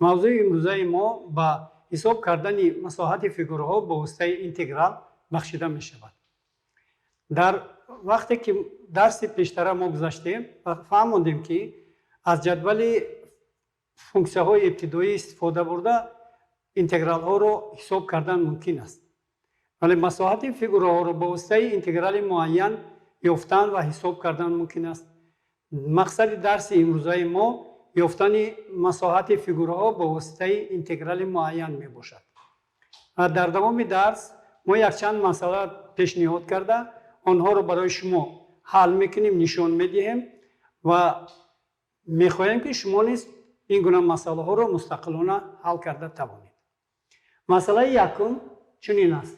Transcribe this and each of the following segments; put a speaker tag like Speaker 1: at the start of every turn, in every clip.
Speaker 1: мавзӯи имрӯзаи мо ба ҳисоб кардани масоҳати фигураҳо ба воситаи интеграл бахшида мешавад. дар вақте ки дарси пештара мо гузаштем, фаҳмондем ки аз ҷадвали функсияҳои ибтидоӣ истифода бурда интегралҳоро ҳисоб кардан мумкин аст. вале масоҳати фигураҳоро ба воситаи интеграли муайян ёфтан ва ҳисоб кардан мумкин аст. мақсади дарси имрӯзаи мо ёфтани масоҳати фигураҳо ба воситаи интеграли муайян мебошад. дар давоми дарс мо якчанд масъала пешниҳод карда онҳоро барои шумо ҳал мекунем, нишон медиҳем ва мехоҳем ки шумо низ ин гуна масъалаҳоро мустақилона ҳал карда тавонед. масъалаи якум чунин аст.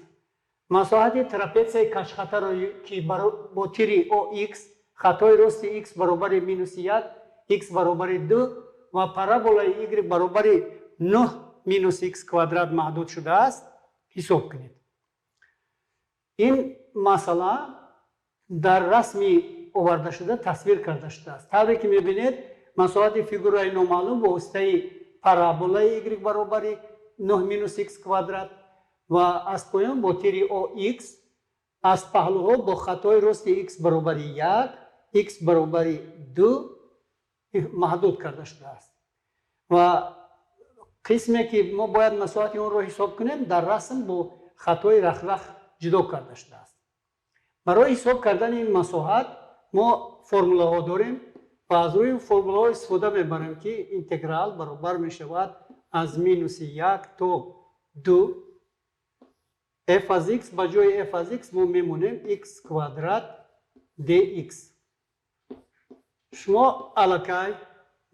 Speaker 1: масоҳати трапетсияи кашхатаро ки бо тири OX хатои рости x баробари минуси 1, x баробари 2 ва параболаи y баробари 9 минус x квадрат маҳдуд шудааст, ҳисоб кунед. ин масъала дар расми оварда шуда тасвир карда шудааст. тавре ки мебинед, масоҳати фигураи номаълум бо воситаи параболаи y баробари 9 минус x квадрат ва аз поён бо тири OX аз паҳлӯҳо бо хатои рости x баробари 1, x баробари 2 маҳдуд карда шудааст. ва қисме ки мо бояд масоҳати онро ҳисоб кунем, дар расм бо хатои рахрах ҷудо карда шудааст. барои ҳисоб кардани ин масоҳат мо формулаҳо дорем ва аз рӯи формулаҳо истифода мебарем ки интеграл баробар мешавад аз минуси 1 то 2 f аз x ба ҷои f аз x мо мемонем x квадрат dx. шумо аллакай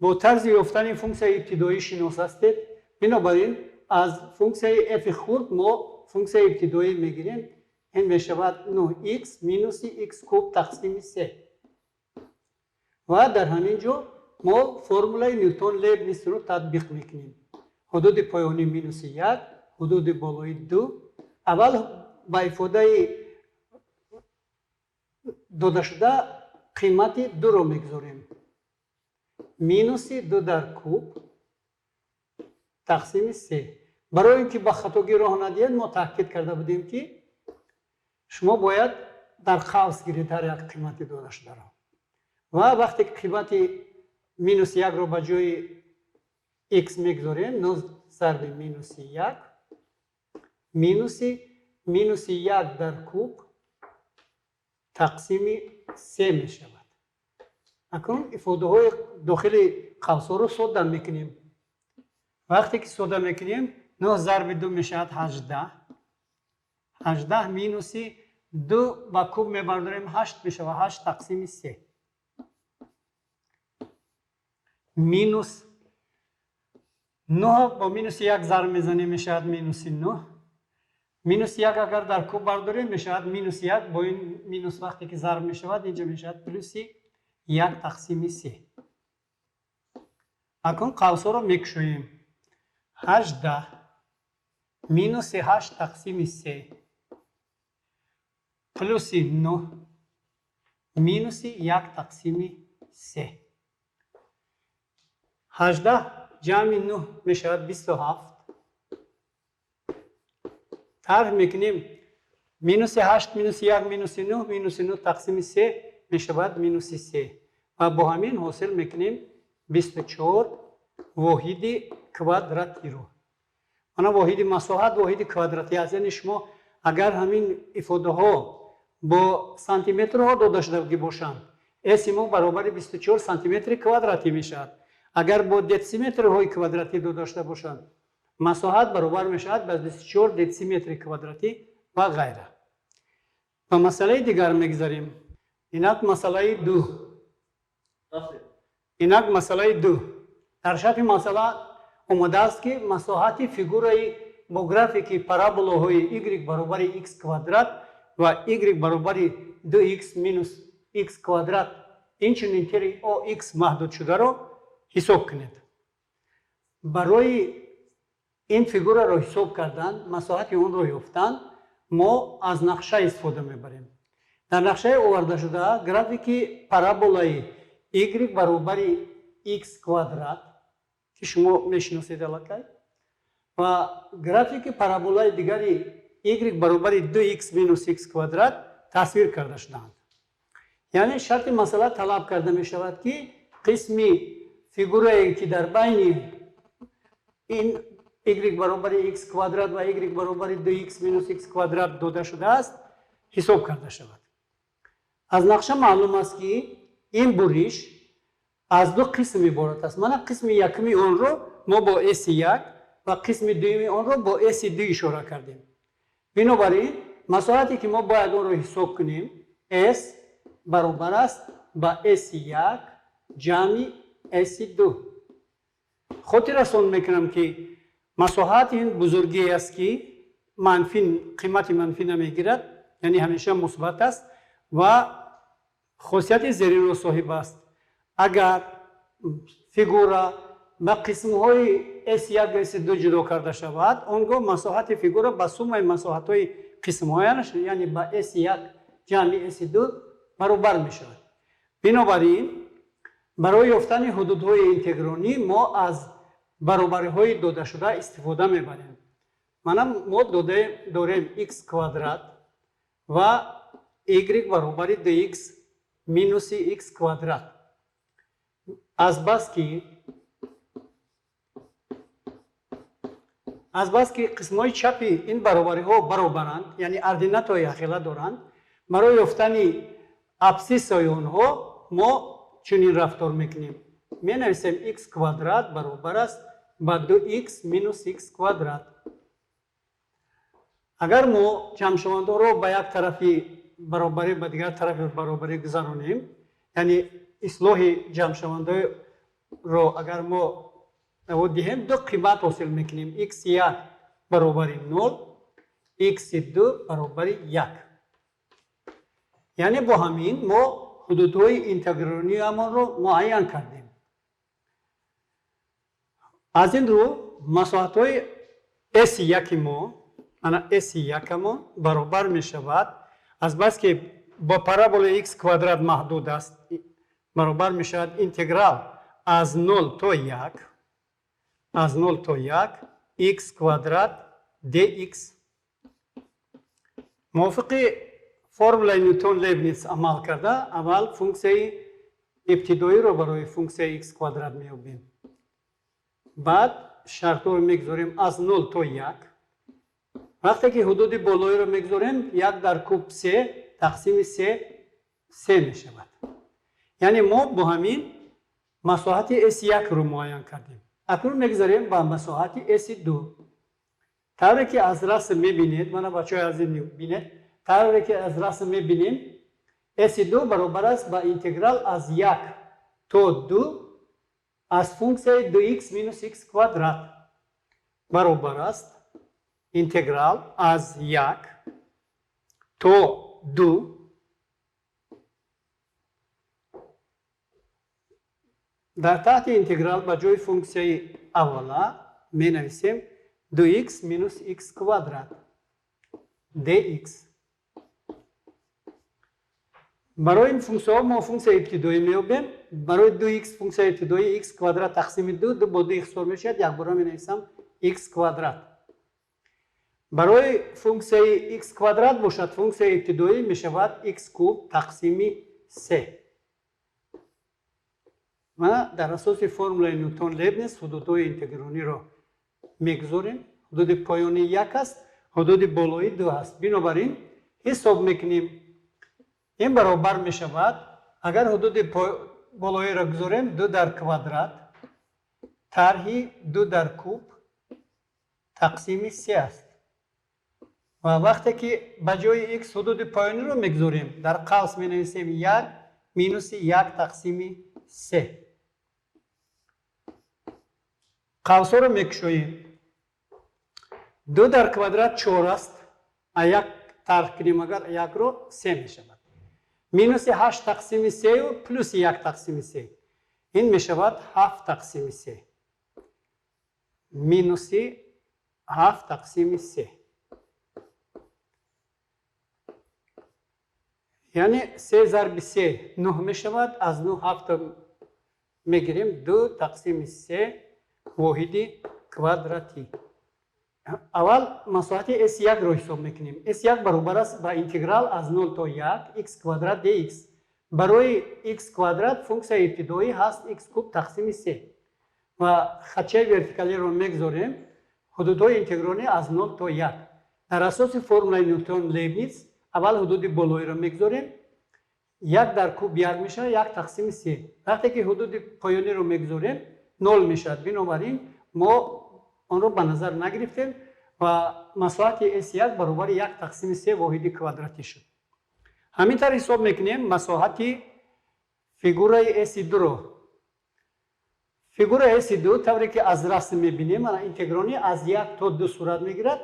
Speaker 1: бо тарзи ёфтани функсияи ибтидоӣ шинос ҳастед. бинобар ин аз функсияи f хурд мо функсияи ибтидоӣ мегирем. ин мешавад 9x минуси x куб тақсими 3. ва дар ҳамин ҷо мо формулаи Ньютон-Лейбнисро татбиқ мекунем. ҳудуди поёни минуси 1, ҳудуди болои 2. аввал ба ифодаи додашуда қимати 2ро мегузорем. минуси 2 дар куб тақсими 3. барои ин ки ба хатогӣ роҳ надиҳед, мо таъкид карда будем ки шумо бояд дар қавс гиред ҳар як қимати додашударо. ва вақте ки қимати минуси 1ро ба ҷои x мегузорем, 9 зарби минуси 1 минуси 1 дар куб тақсими 3 мешавад. акнун ифодаҳои дохили қавсҳоро сода мекунем. вақте ки сода мекунем, 9 зарби 2 мешавад 18. 18 минуси 2 ба куб мебардорем 8 мешавад 8 тақсими 3. минус 9 ба минуси 1 зарб мезанем, мешавад минуси 9. минуси 1 агар дар куб бардорем, мешавад минуси 1. бо ин минус вақте ки зарб мешавад, инҷа мешавад плюси 1 тақсими 3. акнун қавсҳоро мекушоем. 18 минуси 8 тақсими 3 плюси 9 минуси 1 тақсими 3. 18 ҷамъи 9 мешавад 27. тарҳ мекунем. минуси 8 минуси 1 минуси 9 минуси 9 тақсими 3 мешавад минуси 3. ва бо ҳамин ҳосил мекунем 24 воҳиди квадратиро. мана воҳиди масоҳат воҳиди квадратӣ аст. яъне шумо агар ҳамин ифодаҳо бо сантиметрҳо дода шудагӣ бошанд, эси мо баробари 24 сантиметри квадратӣ мешавад. агар бо десиметрҳои квадратӣ дода шуда бошанд, масоҳат баробар мешавад ба 24 десиметри квадратӣ ва ғайра. ба масъалаи дигар мегузарем. инак масъалаи 2. дар шарҳи масъала омадааст ки масоҳати фигураи бо графики параболаҳои y баробари x квадрат ва y баробари 2x минус x квадрат инчунин тири OX маҳдудшударо ҳисоб кунед. барои ин фигураро ҳисоб кардан, масоҳати онро ёфтан, мо аз нақша истифода мебарем. дар нақшаи овардашуда графики параболаи y баробари x квадрат که شما میشناسید الکی و گرافیک پارابولای دیگری y برابر 2x مینوس x کوادرات تصویر کرده شدند. یعنی شرط مسئله طلب کرده می شود که قسمی فیگورایی که در بین این y برابر x کوادرات و y برابر 2x مینوس x کوادرات داده شده است حساب کرده شود. از نقشه معلوم است که این بریش از دو قسم عبارت است. من قسم یکمی آن رو ما با S1 و قسم دومی آن رو با S2 اشاره کردیم. بنابراین مساحتی که ما باید آن رو حساب کنیم S برابر است با S1 جمع S2. خاطر رسان میکنم که مساحت این بزرگی است که قیمت منفی نمیگیرد، یعنی همیشه مثبت است و خاصیت زیرین را صاحب است. اگر فیگورا به قسم های S1 و S2 جدا کرده شود، آنگاه مساحت فیگورا به سوم مساحت های قسم هایش یعنی به S1 جمع S2 برابر می شود. بنابراین برای یافتن حدودهای اینتگرانی ما از برابری های داده شده استفاده می بریم. ما داریم x کوادرات و y برابر 2x مینوس x کوادرات. از بس که قسمای چپی این برابری ها برابرند، یعنی اردینات های اخیله دارند، برای یافتن ابسیس های آنها ما چنین رفتار میکنیم. می نویسیم x کوادرات برابر است با 2x مینوس x کوادرات. اگر ما جمع شونده رو به یک طرفی برابری به دیگر طرف برابری گذرانیم، یعنی اصلاح جمع شونده رو اگر ما دهیم دو قیمت حاصل میکنیم. x1 برابر 0 x2 برابر 1. یعنی با همین ما حدودهای اینتگرانی همان رو معین کردیم. از این رو مساحت های S1 ما S1 ما برابر می شود از بس که با پارابول x کوادرات محدود است برابر می شود اینتگرال از 0 تا 1 x کوادرات dx. موافق فرمولای نیوتن لیبنیتز عمل کرده اول فونکسیای ابتدایی رو برای فونکسیای x کوادرات میابیم. بعد شرط رو میگذاریم از 0 تا 1. وقتی که حدود بالایی رو میگذاریم 1 در کوب 3 تقسیم 3 می شود. یعنی ما با همین مساحت S1 رو معین کردیم. اکنون میگذاریم با مساحت S2. طوری که از رسم میبینید، من بچه های از این بینید، طوری که از رسم میبینیم S2 برابر است با اینتگرال از 1 تا 2 از فونکسیای 2x مینوس x کوادرات برابر است اینتگرال از 1 تا 2 در تحت اینتگرال با جای فونکسیای اولا می نویسیم 2x مینوس x کوادرات dx. برای این فونکسیون ما فونکسیای ابتدایی میابیم. برای 2x فونکسیای ابتدایی x کوادرات تقسیم 2 با 2 اختصار میشد. یک بار می نویسم x کوادرات. برای فونکسیای x کوادرات باشد فونکسیای ابتدایی می شود x کوب تقسیم 3. ما در اساس فرمولای نیوتن لیبنیتز حدودهای اینتگرانی را میگذاریم. حدود پایانی 1 است، حدود بالایی 2 است. بنابراین حساب میکنیم این برابر می شود اگر حدود بالایی را گذاریم 2 در کوادرات طرح 2 در کوب تقسیم 3 است. و وقتی که به جای x حدود پایانی رو میگذاریم در قوس می نویسیم 1 مینوس 1 تقسیم 3. قوس رو میکشویم. 2 در کوادرات 4 است. یک طرح کنیم اگر 1 رو 3 می شود. مینوس 8 تقسیم 3 و پلوس 1 تقسیم 3. این می شود 7 تقسیم 3. مینوس 7 تقسیم 3. یعنی 3 ضرب 3 9 می شود. از 9 7 می گیریم 2 تقسیم 3 واحد کвадراتی. اول مساحت S1 رو حساب میکنیم. S1 برابر است با انتگرال از 0 تا 1 x کوادرات dx. برای x کوادرات فونکسیون ابتدایی هست x کوب تقسیم 3 و خطچه ورتیکالی رو میگذاریم حدودهای انتگرالی از 0 تا 1. در اساس فرمول نیوتن لیبنیتز اول حدود بالایی رو میگذاریم 1 در کوب 1 میشه 1 تقسیم 3. وقتی که حدود پایانی رو میگذاریم 0 میشه. بنابراین ما آن رو به نظر نگرفتیم و مساحت S1 برابر 1 تقسیم 3 واحد کвадراتی شد. همینطور حساب میکنیم مساحت فیگورای S2 رو. فیگور S2 طوری که از رسم میبینیم انتگرالی از 1 تا 2 صورت میگیرد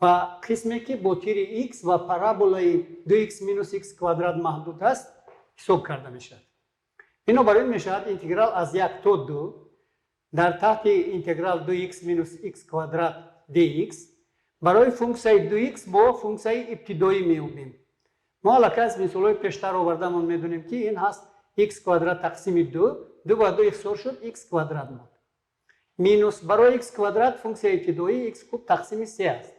Speaker 1: و قسمی که با تیر x و پارابولای 2x مینوس x کوادرات محدود است حساب کرده میشد. بنابراین میشود انتگرال از 1 تا 2 در تحت انتگرال 2x مینوس x کوادرات dx برای فونکسیون 2x با فونکسیون ابتدایی میابیم. ما الان از مثالهای پیشتر آوردهمان میدونیم که این هست x کوادرات تقسیم 2 با 2 اختصار شد x کوادرات بود. مینوس برای x کوادرات فونکسیون ابتدایی x کوب تقسیم 3 است.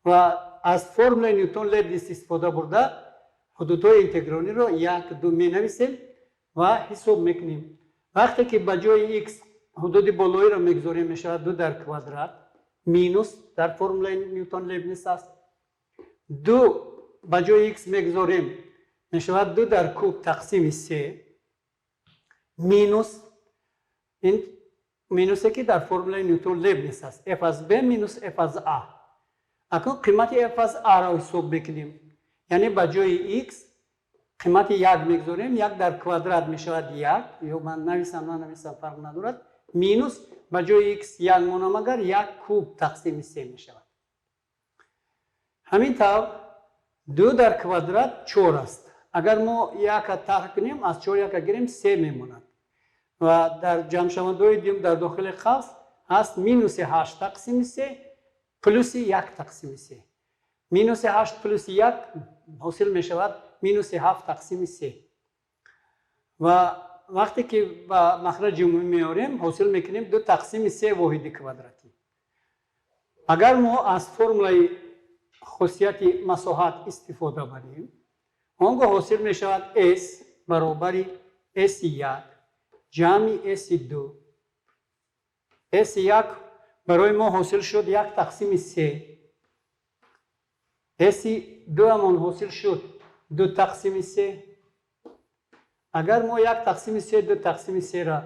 Speaker 1: و از فرمول نیوتن لیبنیتز استفاده برده حدودهای انتگرالی رو 1 2 می نویسیم و حساب میکنیم. وقتی که به جای x حدود بالایی رو میگذاریم میشه 2 در کوادرات مینوس در فرمول نیوتن لیبنیتز است 2 به جای x میگذاریم میشه 2 در کوب تقسیم 3 مینوس این مینوسی که در فرمول نیوتن لیبنیتز است f از b مینوس f از a. اکنون قیمت f از a را حساب بکنیم یعنی به جای x قیمت 1 میگذاریم 1 در کوادرات میشود 1 یا من نویسم فرق ندارد مینوس به جای x 1 مونم اگر 1 کوب تقسیم 3 میشود. همینطور 2 در کوادرات 4 است. اگر ما 1 طرح کنیم از 4 1 گیریم 3 میموند و در جمع شوندهای دیوم در داخل قوس هست مینوس 8 تقسیم 3 پلوس 1 تقسیم 3. مینوس 8 پلوس 1 حاصل می شود مینوس 7 تقسیم 3 و وقتی که با مخرج عمومی میاریم حاصل میکنیم 2 تقسیم 3 واحد کвадراتی. اگر ما از فرمول خاصیت مساحت استفاده بریم آنگاه حاصل می شود S برابر S1 جمع S2. S1 برای ما حاصل شد 1 تقسیم 3 S2 همان حاصل شد 2 تقسیم 3. اگر ما 1 تقسیم 3 2 تقسیم 3 را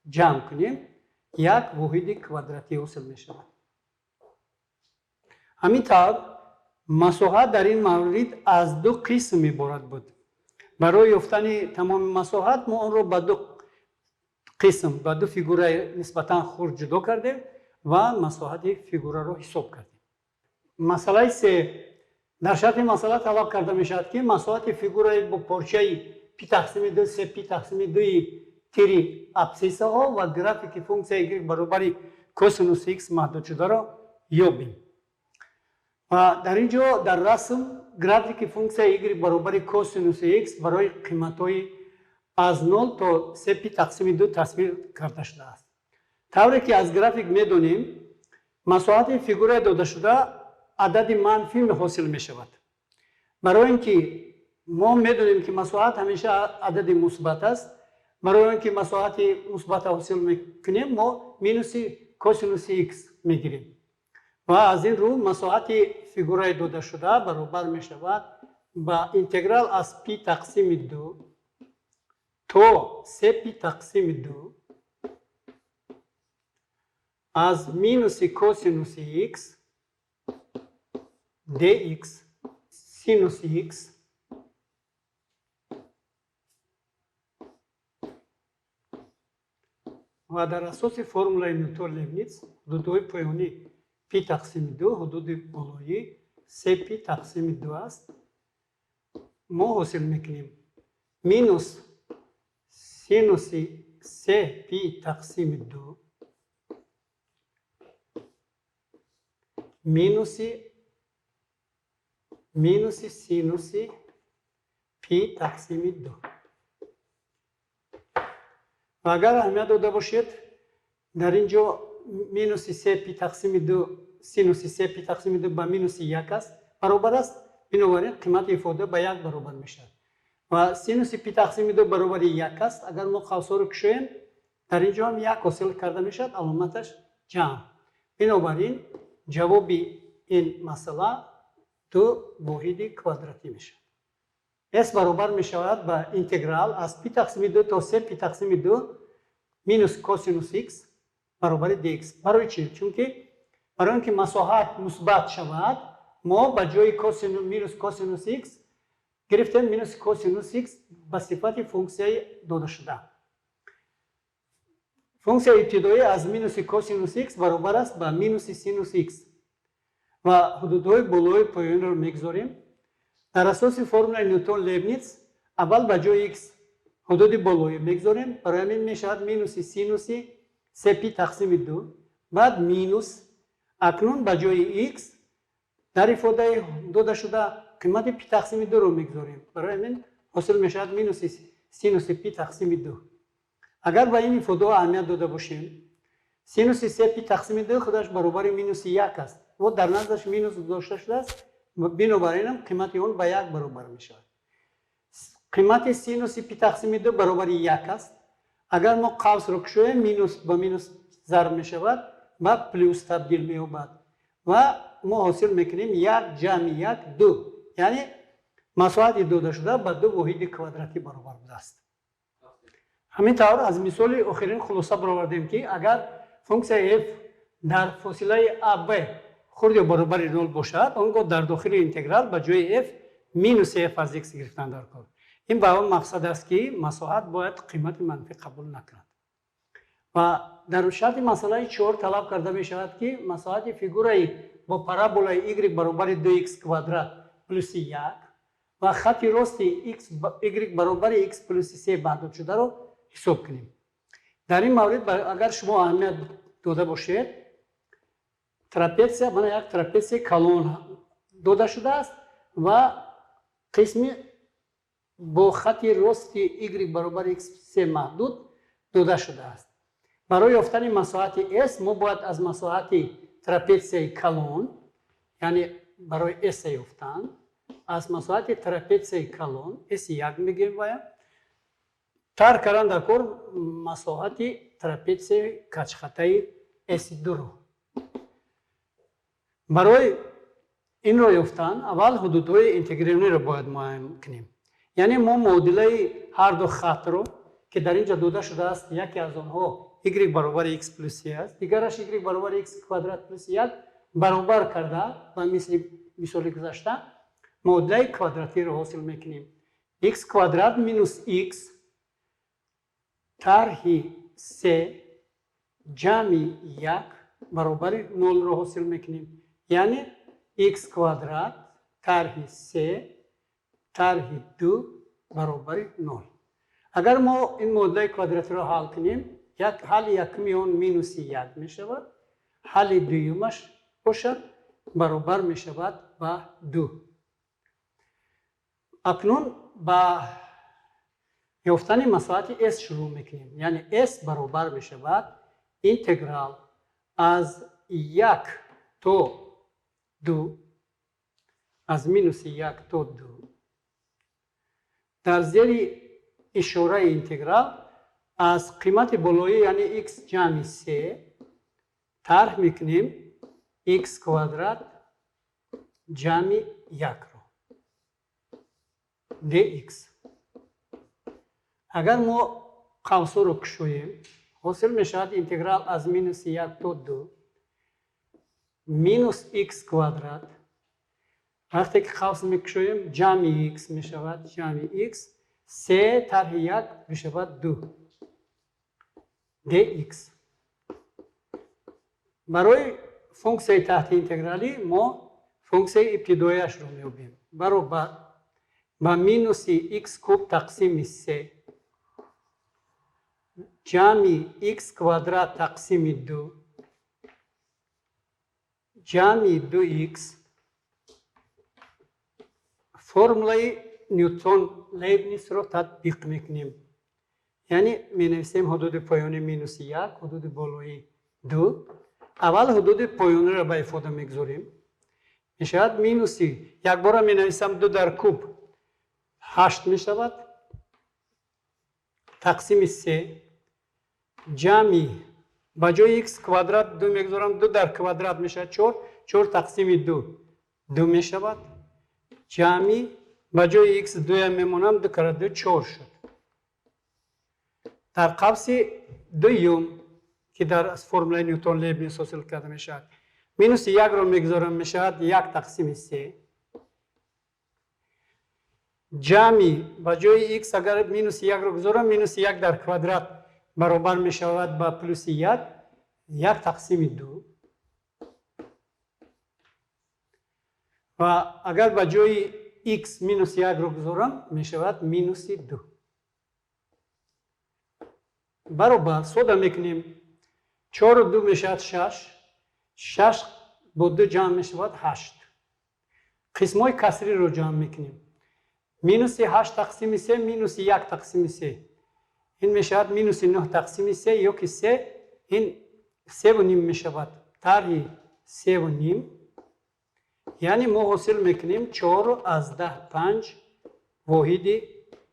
Speaker 1: جمع کنیم 1 واحد کвадراتی حاصل می شود. همینطور مساحت در این مورد از 2 قسم عبارت بود. برای یافتن تمام مساحت ما آن را به 2 قسم به 2 فیگوره نسبتا خرد جدا کردیم و مساحت فیگوره را حساب کردیم. مسئله 3 در شرط مسئله طلب کرده می شود که مساحت فیگوره با پارچه پی تقسیم 2 3 پی تقسیم 2 تیری ابسیسه ها و گرافیک فونکسیون برابر کوسینوس x محدود شده را یابیم. و در اینجا در رسم گرافیک فونکسیون y برابر کوسینوس x برای قیمت‌های از 0 تا 3 پی تقسیم 2 تصویر کرده شده است. طوری که از گرافیک میدونیم مساحت فیگور داده شده عدد منفی حاصل می شود. برای اینکه ما میدونیم که مساحت همیشه عدد مثبت است برای اینکه مساحت مثبت حاصل میکنیم ما مینوس کوسینوس x میگیریم و از این رو مساحت فیگور داده شده برابر می شود با انتگرال از پی تقسیم 2 تا 3 پی تقسیم 2 از مینوس کوسینوس x dx سینوس x و در اساس فرمول نیوتن لیبنیتز حدودهای پایانی پی تقسیم 2 حدود بالایی 3 پی تقسیم 2 است. ما حاصل میکنیم مینوس سینوس 3 پی تقسیم 2 مینوس سینوس پی تقسیم 2 و اگر اهمیت داده باشید дар ин ҷо минуси 3 пи тақсими 2 синуси 3 пи тақсими 2 ба минуси 1 аст, баробар аст. бинобар ин қимати ифода ба 1 баробар мешавад ва синуси пи тақсими 2 баробари 1 аст. агар мо қавсҳоро кушоем дар ин ҷо ҳам 1 ҳосил карда мешавад, аломаташ ҷамъ. бинобар ин ҷавоби ин масъала 2 воҳиди квадратӣ мешавад. s баробар мешавад ба интеграл аз пи тақсими 2 то 3 пи тақсими 2 минус косинус x баробари dx. барои чӣ? чунки барои он ки масоҳат мусбат шавад, мо ба ҷои минус косинус x гирифтем минус косинус x ба сифати функсияи додашуда. функсияи ибтидоӣ аз минуси косинус x баробар аст ба минуси синус x ва ҳудудҳои болои поёнро мегузорем. дар асоси формулаи Ньютон Лейбниц аввал ба ҷои x ҳудуди болоӣ мегузорем. барои ҳамин мешавад минуси синуси 3 пи тақсими 2 баъд минус акнун ба ҷои x дар ифодаи додашуда қимати пи тақсими 2ро мегузорем. барои ҳамин ҳосил мешавад минуси синуси пи тақсими 2. агар ба ин ифодаҳо аҳамият дода бошем, синуси 3 пи тақсими 2 худаш баробари минуси 1 аст. во дар наздаш минус гузошта шудааст, бинобар ин ҳам қимати он ба 1 баробар мешавад. қимати синуси пи тақсими 2 баробари 1 аст. агар мо қавсро кушоем, минус ба минус зарб мешавад, ба плюс табдил меёбад ва мо ҳосил мекунем 1 ҷамъи 1 2, яъне масоҳати додашуда ба 2 воҳиди квадратӣ баробар будааст. ҳамин тавр аз мисоли охирин хулоса баровардем ки агар функсияи f дар фосилаи ab хурди баробари 0 бошад, он гоҳ дар дохили интеграл ба ҷои f минус f аз x гирифтан даркор. ин ба он мақсад аст ки масоҳат бояд қимати манфӣ қабул накунад. ва дар шарти масъалаи 4 талаб карда мешавад ки масоҳати фигураи бо параболаи y баробари 2x квадрат плюси 1 ва хати рости y баробари x плюси 3 баҳдодшударо ҳисоб кунем. дар ин маврид агар шумо аҳамият дода бошед, трапеция, мана як трапеция калон дода шудааст ва қисми бо хати рости y баробари x3 маҳдуд дода шудааст. барои ёфтани масоҳати s мо бояд аз масоҳати трапециаи калон, яъне барои s ёфтан аз масоҳати трапециаи калон s1 мегӯем вая тар кардан дар кор масоҳати трапециаи качхатаи s2ро. барои инро ёфтан аввал ҳудудҳои интегриониро бояд муайян кунем. яъне мо муодилаи ҳар ду хатро ки дар ин ҷо дода шудааст, яке аз онҳо y баробари x плюс 3 аст, дигараш y баробари x квадрат плюс 1 баробар карда ба мисли мисоли гузашта муодилаи квадратиро ҳосил мекунем. x квадрат минус x тарҳи 3 ҷамъи 1 баробари 0ро ҳосил мекунем. яъне x квадрат тарҳи 3 тарҳи 2 баробари 0. агар мо ин муодилаи квадратиро ҳал кунем, ҳалли якуми он минуси 1 мешавад, ҳалли дуюмаш бошад баробар мешавад ба 2. акнун ба ёфтани масоҳати s шурӯъ мекунем. яъне s баробар мешавад интеграл аз 1 то 2 аз минуси 1 то 2 дар зери ишораи интеграл аз қимати болоӣ яъне x ҷамъи 3 тарҳ мекунем x квадрат ҷамъи 1ро dx. агар мо қавсҳоро кушоем, ҳосил мешавад интеграл аз минуси 1 то 2 минус x квадрат. вақте ки қавс мекушоем ҷамъи x мешавад ҷамъи x 3 тарҳи 1 мешавад 2 dx. барои функсияи таҳти интегралӣ мо функсияи ибтидоияшро меёбем. баробар ба минуси x куб тақсими 3 ҷамъи x квадрат тақсими 2 ҷамъи 2x формулаи Ньютон Лейбницро татбиқ мекунем. یعنی می نویسیم حدود پایانی مینوس 1 حدود بالایی 2 اول حدود پایانی را به ifade میگذاریم می شود مینوس یک بار می نویسم 2 در کوب 8 می شود تقسیم 3 جمعی با جای x کوادرات 2 میگذارم 2 در کوادرات می شود 4 تقسیم 2 می شود جمعی با جای x 2 میمونم 2 کره 2 4 شد در قوس دوم که در فرمول نیوتن لیبنیز حاصل کرده می شود مینوس 1 را میگذارم می شود 1 تقسیم 3 جمعی با جای x اگر مینوس 1 را گذارم مینوس 1 در کوادرات برابر می شود با پلوس 1 تقسیم 2 و اگر با جای x مینوس 1 را گذارم می شود مینوس 2 برابر سودا میکنیم 4 و 2 می شود 6 با 2 جمع می شود 8 قسم های کسری رو جمع میکنیم مینوس 8 تقسیم 3 مینوس 1 تقسیم 3 این می شود مینوس 9 تقسیم 3 یا که 3 این 3 و نیم می شود طرح 3 و نیم یعنی ما حاصل میکنیم 4 از 10 5 واحد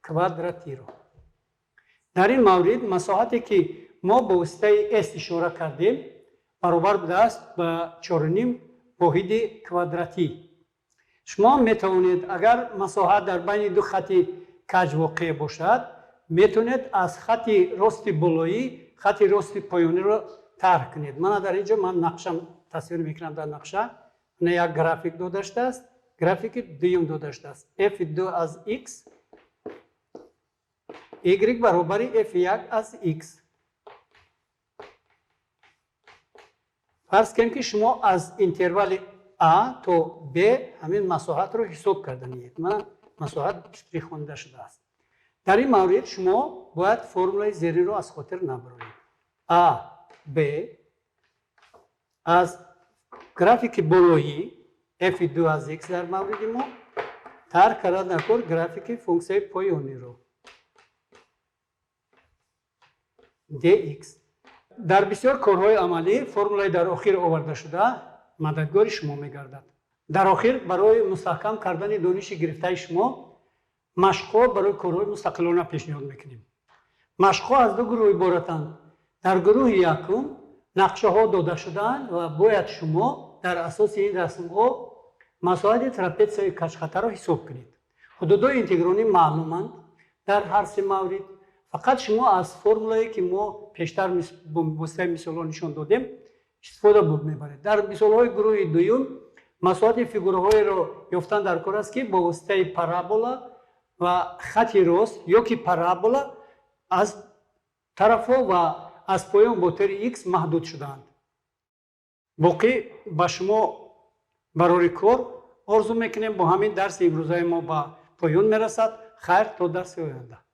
Speaker 1: کوادراتی رو در این مورد مساحتی که ما با واسطه اس اشاره کردیم برابر بوده است به 4.5 واحد کوادراتی شما میتوانید اگر مساحت در بین دو خط کج واقع باشد میتونید از خط راست بالایی خط راست پایانی رو طرح کنید من در اینجا نقشم تصویر میکنم در نقشه نه یک گرافیک داشته است گرافیک دوم داشته است f2 از x y برابر f1 از x فرض کنید که شما از اینترول A تا B همین مساحت رو حساب کردنید من مساحت خونده شده است در این مورد شما باید فرمول زیرین رو از خاطر نبرید A B از گرافیک بالایی f2 از x در مورد ما طرح کردن کن گرافیک فونکسیون پایانی رو dx در بسیار کارهای عملی فرمولای در آخر آورده شده مددگار شما میگردد در آخر برای مستحکم کردن دانش گرفته شما مشق‌ها برای کارهای مستقلانه پیشنهاد میکنیم مشق‌ها از دو گروه عبارتند در گروه یکم نقشه ها داده شدند و باید شما در اساس این رسم‌ها مساحت تراپزهای کج‌خطه را حساب کنید حدودهای اینتگرانی معلومند در هر سه مورد فقط شما از فرمولایی که ما پیشتر واسطه مثال‌ها نشان دادیم استفاده میبرید در مثال‌های گروه دوم مساحت فیگورهای را یافتن در کار است که با واسطه پارابولا و خط راست یا که پارابولا از طرف‌ها و از پایان با طیر x محدود شدند باقی با شما برای کار آرزو میکنیم با همین درس امروزه ما با پایان میرسد خیر تا درس آینده